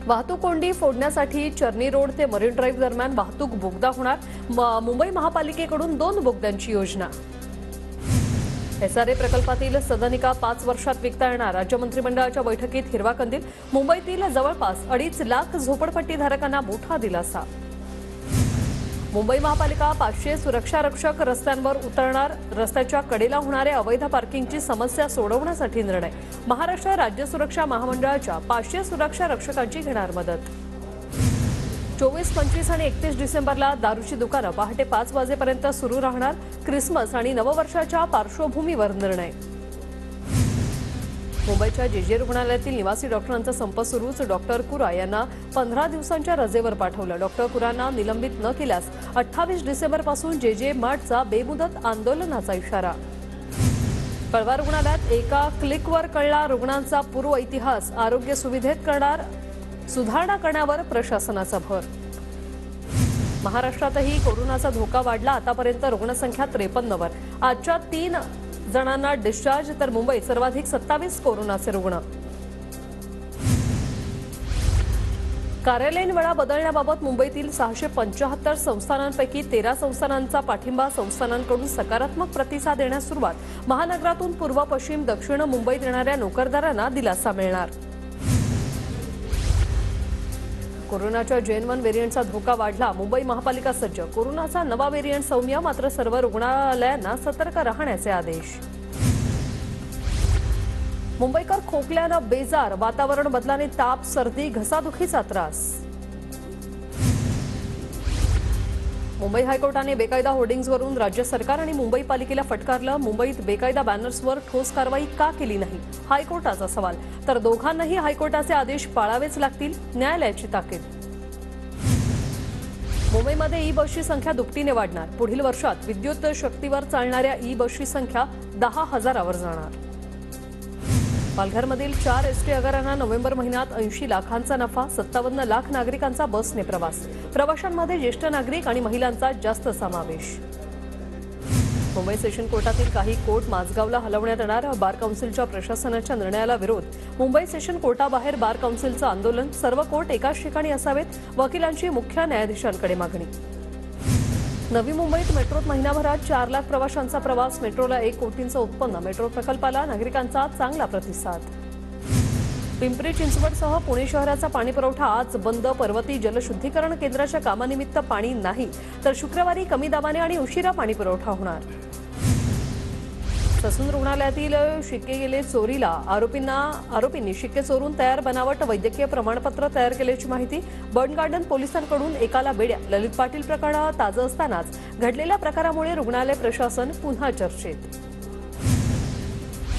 वाहतूक कोंडी फोडण्यासाठी चर्नी रोड ते मरीन ड्राईव्ह दरम्यान वाहतूक बोगदा होणार. मुंबई महापालिकेकडून 2 बोगद्यांची योजना. एसआरए प्रकल्पातील सदनिका 5 वर्षात विकता येणार. राज्य मंत्रिमंडळाच्या बैठकीत हिरवा कंदील. मुंबईतील जवळपास 2.5 लाख झोपडपट्टीधारकांना मोठा दिलासा. मुंबई महापालिका 500 सुरक्षारक्षक रस्त्यांवर उतरणार. रस्त्याच्या कडेला होणाऱ्या अवैध पार्किंगची समस्या सोडवण्यासाठी निर्णय. महाराष्ट्र राज्य सुरक्षा महामंडळाच्या 500 सुरक्षारक्षकांची घेणार मदत. 24, 25 आणि 31 डिसेंबरला दारूची दुकानं पहाटे 5 वाजेपर्यंत सुरू राहणार. क्रिसमस आणि नववर्षाच्या पार्श्वभूमीवर निर्णय. मुंबईच्या जेजे रुग्णालयातील निवासी डॉक्टरांचा संप सुरूच. डॉक्टर कुरा यांना 15 दिवसांच्या रजेवर पाठवलं. डॉक्टर कुरांना निलंबित न केल्यास 28 डिसेंबरपासून जेजे मार्टचा बेमुदत आंदोलनाचा इशारा. कळवा रुग्णालयात एका क्लिकवर कळला रुग्णांचा पूर्व इतिहास. आरोग्य सुविधेत सुधारणा करण्यावर प्रशासनाचा भर. महाराष्ट्रातही कोरोनाचा धोका वाढला. आतापर्यंत रुग्णसंख्या 53 वर. आजच्या 3 जणांना डिस्चार्ज, तर मुंबईत सर्वाधिक 27 कोरोनाचे रुग्ण. कार्यालयीन वेळा बदलण्याबाबत मुंबईतील 675 संस्थानांपैकी 13 संस्थानांचा पाठिंबा. संस्थानांकडून सकारात्मक प्रतिसाद देण्यास सुरुवात. महानगरातून पूर्व, पश्चिम, दक्षिण मुंबईत येणाऱ्या नोकरदारांना दिलासा मिळणार. कोरोनाच्या J1 व्हेरियंटचा धोका वाढला. मुंबई महापालिका सज्ज. कोरोनाचा नवा व्हेरियंट सौम्य, मात्र सर्व रुग्णालयांना सतर्क राहण्याचे आदेश. मुंबईकर खोकल्यानं बेजार. वातावरण बदलाने ताप, सर्दी, घसादुखीचा त्रास. मुंबई हायकोर्टाने बेकायदा होर्डिंग्जवरून राज्य सरकार आणि मुंबई पालिकेला फटकारलं. मुंबईत बेकायदा बॅनर्सवर ठोस कारवाई का केली नाही, हायकोर्टाचा सवाल. तर दोघांनाही हायकोर्टाचे आदेश पाळावेच लागतील, न्यायालयाची ताकीद. मुंबईमध्ये ई बसची संख्या दुपटीने वाढणार. पुढील वर्षात विद्युत शक्तीवर चालणाऱ्या ई बसची संख्या 10,000वर जाणार. पालघरमधील 4 एसटी आगारांना नोव्हेंबर महिन्यात 80 लाखांचा नफा. 57 लाख नागरिकांचा बसने प्रवास. प्रवाशांमध्ये ज्येष्ठ नागरिक आणि महिलांचा जास्त समावेश. मुंबई सेशन कोर्टातील काही कोर्ट माझगावला हलवण्यात येणार. बार काउन्सिलच्या प्रशासनाच्या निर्णयाला विरोध. मुंबई सेशन कोर्टाबाहेर बार काउन्सिलचं आंदोलन. सर्व कोर्ट एकाच ठिकाणी असावेत, वकिलांची मुख्य न्यायाधीशांकडे मागणी. नवी मुंबईत मेट्रोत महिनाभरात 4 लाख प्रवाशांचा प्रवास. मेट्रोला 1 कोटींचं उत्पन्न. मेट्रो प्रकल्पाला नागरिकांचा चांगला प्रतिसाद. पिंपरी चिंचवडसह पुणे शहराचा पाणीपुरवठा आज बंद. पर्वती जलशुद्धीकरण केंद्राच्या कामानिमित्त पाणी नाही, तर शुक्रवारी कमी दाबाने आणि उशिरा पाणीपुरवठा होणार. ससून रुग्णालयातील शिक्के गेले चोरीला. आरोपींनी शिक्के चोरून तयार बनावट वैद्यकीय प्रमाणपत्र तयार केल्याची माहिती. बर्न गार्डन पोलिसांकडून एकाला बेड्या. ललित पाटील प्रकरण ताजं असतानाच घडलेल्या प्रकारामुळे रुग्णालय प्रशासन पुन्हा चर्चेत.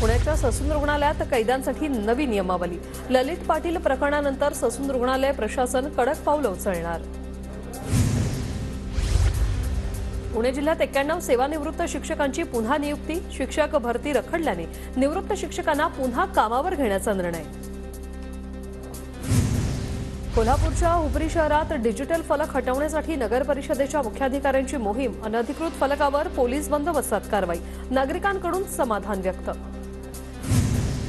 पुण्याच्या ससून रुग्णालयात कैद्यांसाठी नवी नियमावली. ललित पाटील प्रकरणानंतर ससून रुग्णालय प्रशासन कडक पावलं उचलणार. पुणे जिल्ह्यात 91 सेवानिवृत्त शिक्षकांची पुन्हा नियुक्ती. शिक्षक भरती रखडल्याने निवृत्त शिक्षकांना पुन्हा कामावर घेण्याचा निर्णय. कोल्हापूरच्या हुपरी शहरात डिजिटल फलक हटवण्यासाठी नगर परिषदेच्या मुख्याधिकाऱ्यांची मोहीम. अनधिकृत फलकावर पोलीस बंदोबस्तात कारवाई. नागरिकांकडून समाधान व्यक्त.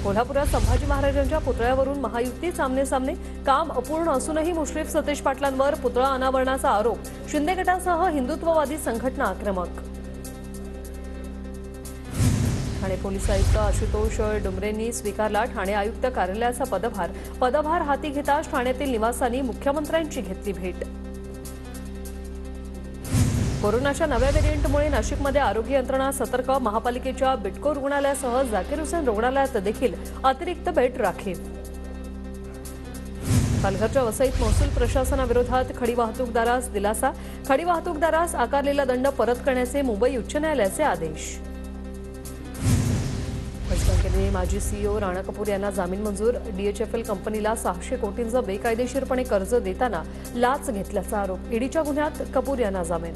कोल्हापुरात संभाजी महाराजांच्या पुतळ्यावरून महायुती सामने. काम अपूर्ण असूनही मुश्रीफ सतीश पाटलांवर पुतळा अनावरणाचा आरोप. शिंदे गटासह हिंदुत्ववादी संघटना आक्रमक. ठाणे पोलीस आयुक्त आशुतोष डुमरेंनी स्वीकारला ठाणे आयुक्त कार्यालयाचा पदभार हाती घेताच ठाण्यातील निवासांनी मुख्यमंत्र्यांची घेतली भेट. कोरोनाच्या नव्या व्हेरियंटमुळे नाशिकमध्ये आरोग्य यंत्रणा सतर्क. महापालिकेच्या बिटको रुग्णालयासह झाकीर हुसेन रुग्णालयात देखील अतिरिक्त बेड राखीव. पालघरच्या वसईत महसूल प्रशासनाविरोधात खडी वाहतूकदारास दिलासा. खडी वाहतूकदारास आकारलेला दंड परत करण्याचे मुंबई उच्च न्यायालयाचे आदेश. बँकेने माजी सीईओ राणा कपूर यांना जामीन मंजूर. DHFL कंपनीला 600 कोटींचं बेकायदेशीरपणे कर्ज देताना लाच घेतल्याचा आरोप. ईडीच्या गुन्ह्यात कपूर यांना जामीन.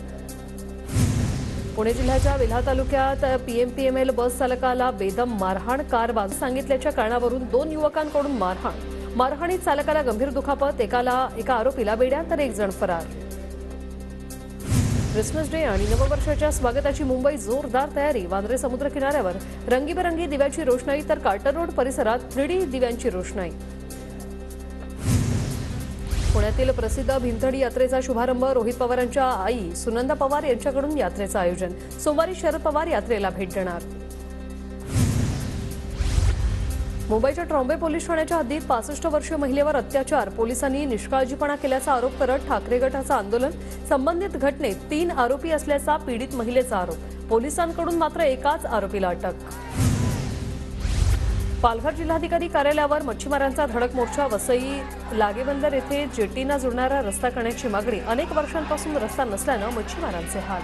पुणे जिल्ह्याच्या वेल्हा तालुक्यात PMPML बस चालकाला बेदम मारहाण. कार बाजू सांगितल्याच्या कारणावरून 2 युवकांकडून मारहाणीत चालकाला गंभीर दुखापत. एका आरोपीला बेड्या, तर 1 जण फरार. क्रिसमस डे आणि नववर्षाच्या स्वागताची मुंबई जोरदार तयारी. वांद्रे समुद्र किनाऱ्यावर रंगीबेरंगी दिव्याची रोषणाई, तर कार्टर रोड परिसरात 3D दिव्यांची रोषणाई. पुण्यातील प्रसिद्ध भीमथडी यात्रेचा शुभारंभ रोहित पवारांच्या आई सुनंदा पवार यांच्याकडून यात्रेचं आयोजन सोमवारी शरद पवार यात्रेला भेट देणार। मुंबईच्या ट्रॉम्बे पोलीस ठाण्याच्या हद्दीत 65 वर्षीय महिलेवर अत्याचार पोलिसांनी निष्काळजीपणा केल्याचा आरोप करत ठाकरे गटाचं आंदोलन संबंधित घटनेत 3 आरोपी असल्याचा पीडित महिलेचा आरोप पोलिसांकडून मात्र एकाच आरोपीला अटक। पालघर जिल्हाधिकारी कार्यालयावर मच्छीमारांचा धडक मोर्चा वसई लागेबंदर येथे जेटीना जोडणारा रस्ता करण्याची मागणी अनेक वर्षांपासून रस्ता नसल्यानं मच्छीमारांचे हाल।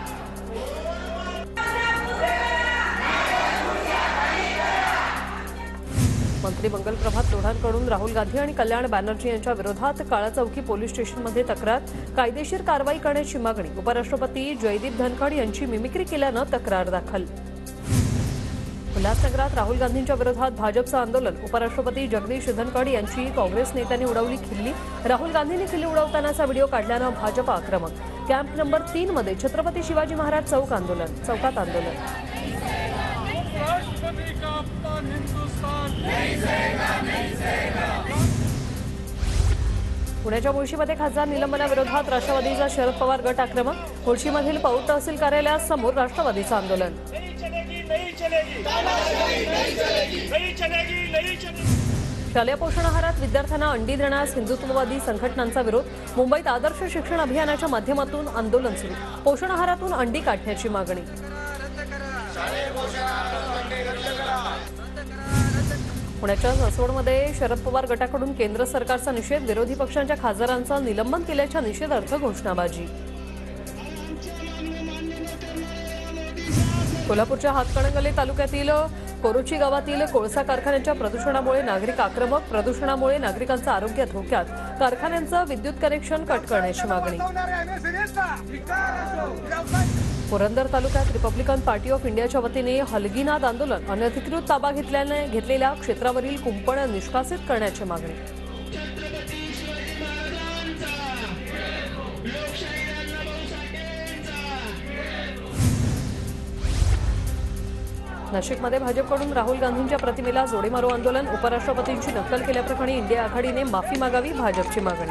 मंत्री मंगल प्रभात लोढांकडून राहुल गांधी आणि कल्याण बॅनर्जी यांच्या विरोधात काळा चौकी पोलीस स्टेशनमध्ये तक्रार कायदेशीर कारवाई करण्याची मागणी उपराष्ट्रपती जयदीप धनखड यांची मिमिक्री केल्यानं तक्रार दाखल। उल्हासनगरात राहुल गांधींच्या विरोधात भाजपचं आंदोलन उपराष्ट्रपती जगदीश धनखड यांची काँग्रेस नेत्यांनी उडवली खिल्ली राहुल गांधींनी खिल्ली उडवतानाचा व्हिडिओ काढल्यानं भाजप आक्रमक कॅम्प नंबर 3 मध्ये छत्रपती शिवाजी महाराज चौकात आंदोलन। पुण्याच्या मुळशीमध्ये खासदार निलंबनाविरोधात राष्ट्रवादीचा शरद पवार गट आक्रमक मुळशीमधील पौर तहसील कार्यालयासमोर राष्ट्रवादीचं आंदोलन। शालेय पोषण आहारात विद्यार्थ्यांना अंडी देण्यास हिंदुत्ववादी संघटनांचा विरोध मुंबईत आदर्श शिक्षण अभियानाच्या माध्यमातून आंदोलन सुरू पोषण आहारातून अंडी काढण्याची मागणी। पुण्याच्या सासवडमध्ये शरद पवार गटाकडून केंद्र सरकारचा निषेध विरोधी पक्षांच्या खासदारांचं निलंबन केल्याच्या निषेधार्थ घोषणाबाजी। कोल्हापूरच्या हातकणंगले तालुक्यातील कोरोची गावातील कोळसा कारखान्याच्या प्रदूषणामुळे नागरिक आक्रमक प्रदूषणामुळे नागरिकांचं आरोग्य धोक्यात कारखान्यांचं विद्युत कनेक्शन कट करण्याची मागणी। पुरंदर तालुक्यात रिपब्लिकन पार्टी ऑफ इंडियाच्या वतीने हलगीनाद आंदोलन अनधिकृत ताबा घेतलेल्या क्षेत्रावरील कुंपण निष्कासित करण्याची मागणी। नाशिकमध्ये भाजपकडून राहुल गांधींच्या प्रतिमेला जोडे मारो आंदोलन उपराष्ट्रपतींची नक्कल केल्याप्रकरणी इंडिया आघाडीने माफी मागावी भाजपची मागणी।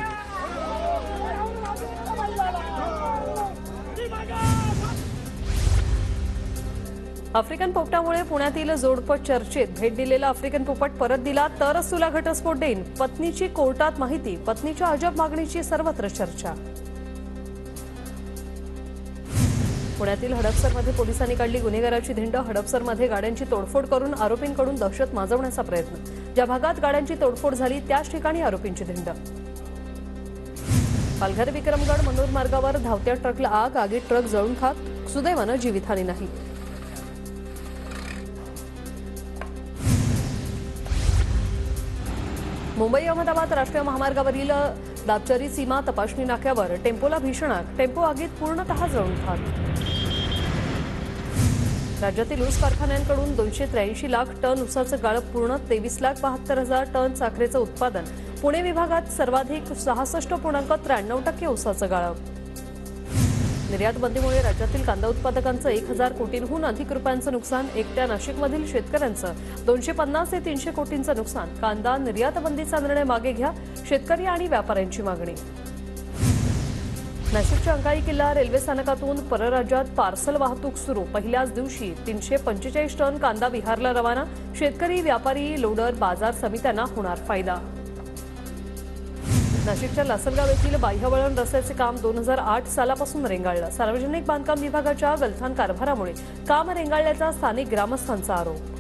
आफ्रिकन पोपटामुळे पुण्यातील जोडपं चर्चेत भेट दिलेला आफ्रिकन पोपट परत दिला तरच तुला घटस्फोट देईन पत्नीची कोर्टात माहिती पत्नीच्या अजब मागणीची सर्वत्र चर्चा। पुण्यातील हडपसरमध्ये पोलिसांनी काढली गुन्हेगाराची धिंड हडपसरमध्ये गाड्यांची तोडफोड करून आरोपींकडून दहशत माजवण्याचा प्रयत्न ज्या भागात गाड्यांची तोडफोड झाली त्याच ठिकाणी आरोपींची धिंड। पालघर विक्रमगड मनोर मार्गावर धावत्या ट्रकला आगीत ट्रक जळून खाक सुदैवानं जीवितहानी नाही। मुंबई अहमदाबाद राष्ट्रीय महामार्गावरील दापचरी सीमा तपासणी नाक्यावर टेम्पोला भीषण आग टेम्पो आगीत पूर्णतः जळून खाक। राज्यातील ऊस कारखान्यांकडून 283 लाख टन ऊसाचं गाळप पूर्ण 23,72,000 टन साखरेचं उत्पादन पुणे विभागात सर्वाधिक 66.93% ऊसाचं गाळप। निर्यात बंदीमुळे राज्यातील कांदा उत्पादकांचं 1,000 कोटींहून अधिक रुपयांचं नुकसान एकट्या नाशिकमधील शेतकऱ्यांचं 250 ते 300 कोटींचं नुकसान कांदा निर्यात बंदीचा निर्णय मागे घ्या शेतकरी आणि व्यापाऱ्यांची मागणी। नाशिकच्या अंकाई किल्ला रेल्वे स्थानकातून परराज्यात पार्सल वाहतूक सुरू पहिल्याच दिवशी 345 टन कांदा बिहारला रवाना शेतकरी व्यापारी लोडर बाजार समित्यांना होणार फायदा। नाशिकच्या लासलगाव येथील बाह्यवळण रस्त्याचे काम 2008 सालापासून रेंगाळलं सार्वजनिक बांधकाम विभागाच्या गलथान कारभारामुळे काम रेंगाळल्याचा स्थानिक ग्रामस्थांचा आरोप।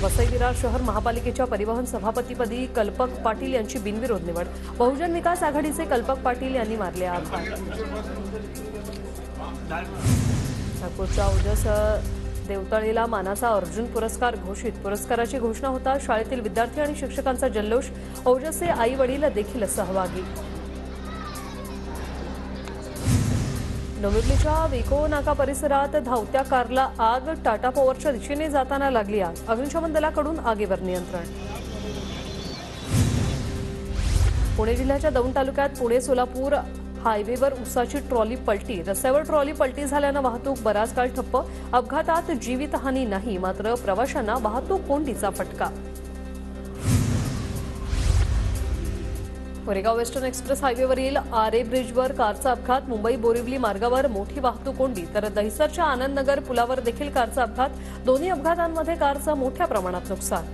वसई विरार शहर महापालिकेच्या परिवहन सभापतीपदी कल्पक पाटील यांची बिनविरोध निवड बहुजन विकास आघाडीचे कल्पक पाटील यांनी मारले आघात। नागपूरच्या ओजस देवतळेला मानाचा अर्जुन पुरस्कार घोषित पुरस्काराची घोषणा होता शाळेतील विद्यार्थी आणि शिक्षकांचा जल्लोष ओजसचे आई वडील देखील सहभागी। डोंबिवलीच्या विको नाका परिसरात धावत्या कारला आग टाटा पॉवरच्या दिशेने जाताना लागली आग अग्निशमन दलाकडून आगीवर नियंत्रण। पुणे जिल्ह्याच्या दौंड तालुक्यात पुणे सोलापूर हायवेवर उसाची ट्रॉली पलटी रस्त्यावर ट्रॉली पलटी झाल्यानं वाहतूक बराच काळ ठप्प अपघातात जीवितहानी नाही मात्र प्रवाशांना वाहतूक कोंडीचा फटका। कोरेगाव वेस्टर्न एक्सप्रेस हायवेवरील आरे ब्रिजवर कारचा अपघात. मुंबई बोरिवली मार्गावर मोठी वाहतूक कोंडी, तर दहिसरच्या आनंदनगर पुलावर देखील कारचा अपघात. दोन्ही अपघातांमध्ये कारचं मोठ्या प्रमाणात नुकसान.